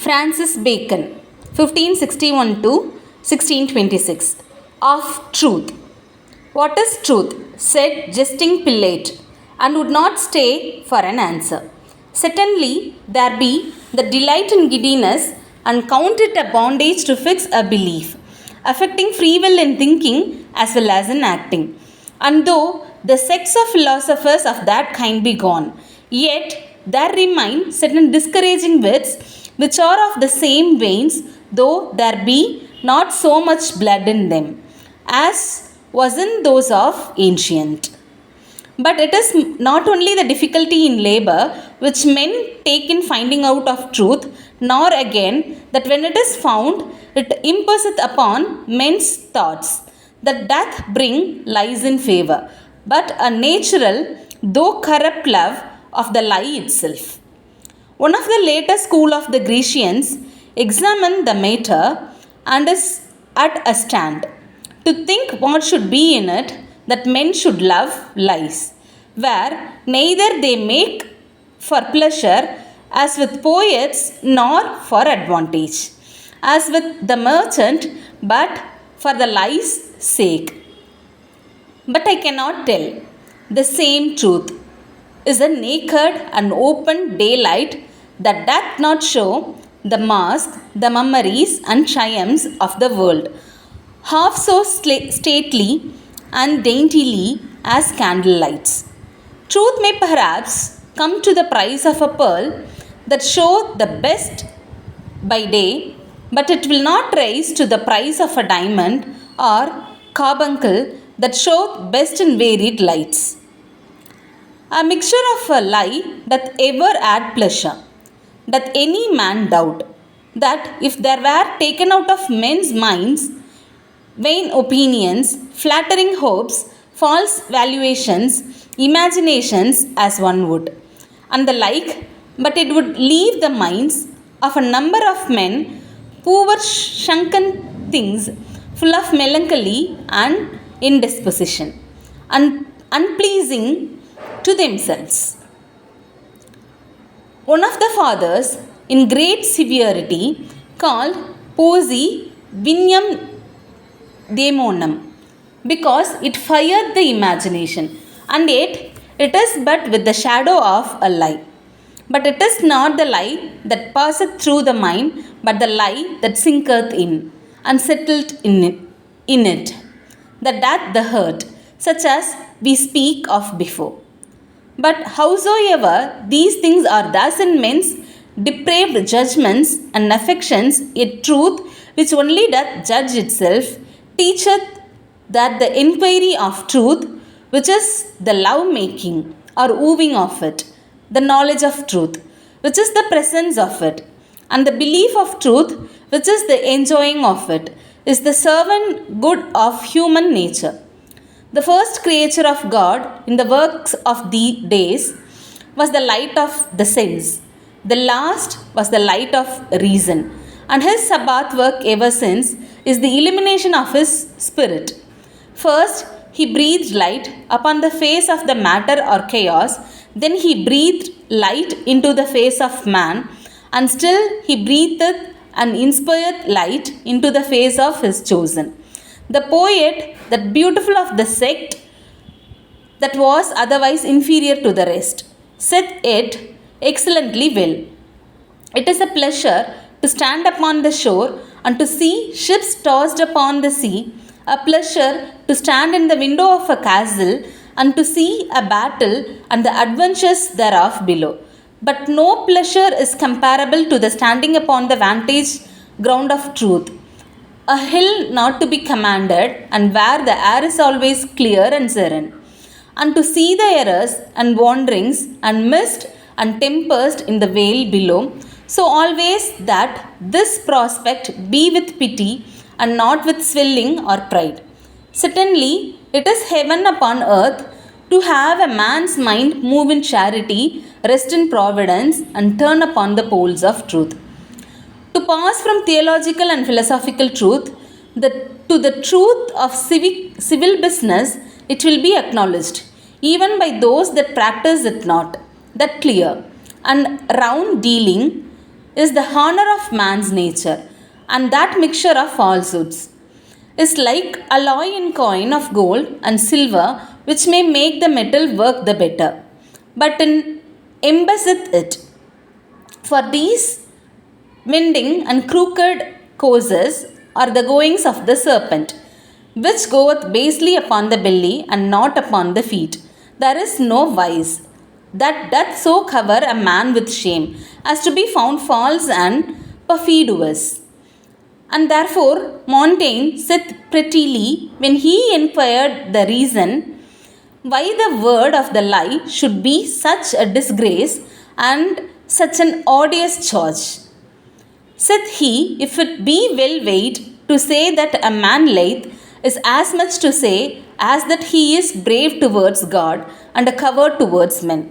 Francis Bacon, 1561 to 1626. Of truth. What is truth? Said jesting Pilate, and would not stay for an answer. Certainly there be the delight in giddiness, and count it a bondage to fix a belief, affecting free will in thinking as well as in acting. And though the sects of philosophers of that kind be gone, yet there remain certain discouraging wits which are of the same veins, though there be not so much blood in them as was in those of ancient. But it is not only the difficulty in labor which men take in finding out of truth, nor again that when it is found, it impresseth upon men's thoughts that doth bring lies in favor, but a natural, though corrupt love of the lie itself. One of the later school of the Grecians examined the matter and is at a stand to think what should be in it that men should love lies, where neither they make for pleasure as with poets nor for advantage, as with the merchant, but for the lie's sake. But I cannot tell. The same truth is a naked and open daylight that doth not show the mask, the mummeries and triumphs of the world, half so stately and daintily as candle lights. Truth may perhaps come to the price of a pearl that show the best by day, but it will not rise to the price of a diamond or carbuncle that show best in varied lights. A mixture of a lie doth ever add pleasure. Doth any man doubt that if there were taken out of men's minds vain opinions, flattering hopes, false valuations, imaginations as one would, and the like, but it would leave the minds of a number of men poor shrunken things, full of melancholy and indisposition, and unpleasing to themselves. One of the fathers, in great severity, called poesy Vignam Daemonum, because it fired the imagination, and yet it is but with the shadow of a lie. But it is not the lie that passeth through the mind, but the lie that sinketh in, and settled in it, that doth the hurt, such as we speak of before. But howsoever these things are thus in men's depraved judgments and affections, yet truth, which only doth judge itself, teacheth that the inquiry of truth, which is the love making or wooing of it, the knowledge of truth, which is the presence of it, and the belief of truth, which is the enjoying of it, is the servant good of human nature. The first creature of God in the works of the days was the light of the sense. The last was the light of reason. And his Sabbath work ever since is the illumination of his spirit. First, he breathed light upon the face of the matter or chaos. Then he breathed light into the face of man. And still he breathed and inspired light into the face of his chosen. The poet, that beautiful of the sect that was otherwise inferior to the rest, said it excellently well. It is a pleasure to stand upon the shore and to see ships tossed upon the sea, a pleasure to stand in the window of a castle and to see a battle and the adventures thereof below. But no pleasure is comparable to the standing upon the vantage ground of truth, a hill not to be commanded, and where the air is always clear and serene, and to see the errors and wanderings and mist and tempest in the vale below, so always that this prospect be with pity and not with swelling or pride. Certainly it is heaven upon earth to have a man's mind move in charity, rest in providence, and turn upon the poles of truth. To pass from theological and philosophical truth to the truth of civil business, it will be acknowledged, even by those that practice it not, that clear and round dealing is the honor of man's nature, and that mixture of falsehoods is like alloy in coin of gold and silver, which may make the metal work the better, but in embaseth it. For these winding and crooked courses are the goings of the serpent, which goeth basely upon the belly and not upon the feet. There is no wise that doth so cover a man with shame, as to be found false and perfidious. And therefore Montaigne saith prettily, when he inquired the reason why the word of the lie should be such a disgrace and such an odious charge, saith he, if it be well weighed, to say that a man lieth is as much to say as that he is brave towards God and a coward towards men.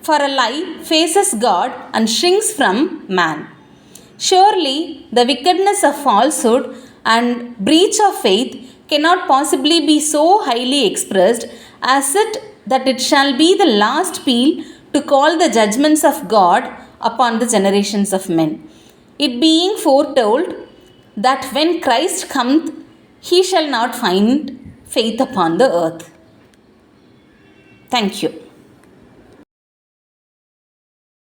For a lie faces God and shrinks from man. Surely the wickedness of falsehood and breach of faith cannot possibly be so highly expressed as it that it shall be the last peal to call the judgments of God upon the generations of men. It being foretold that when Christ cometh, he shall not find faith upon the earth. Thank you.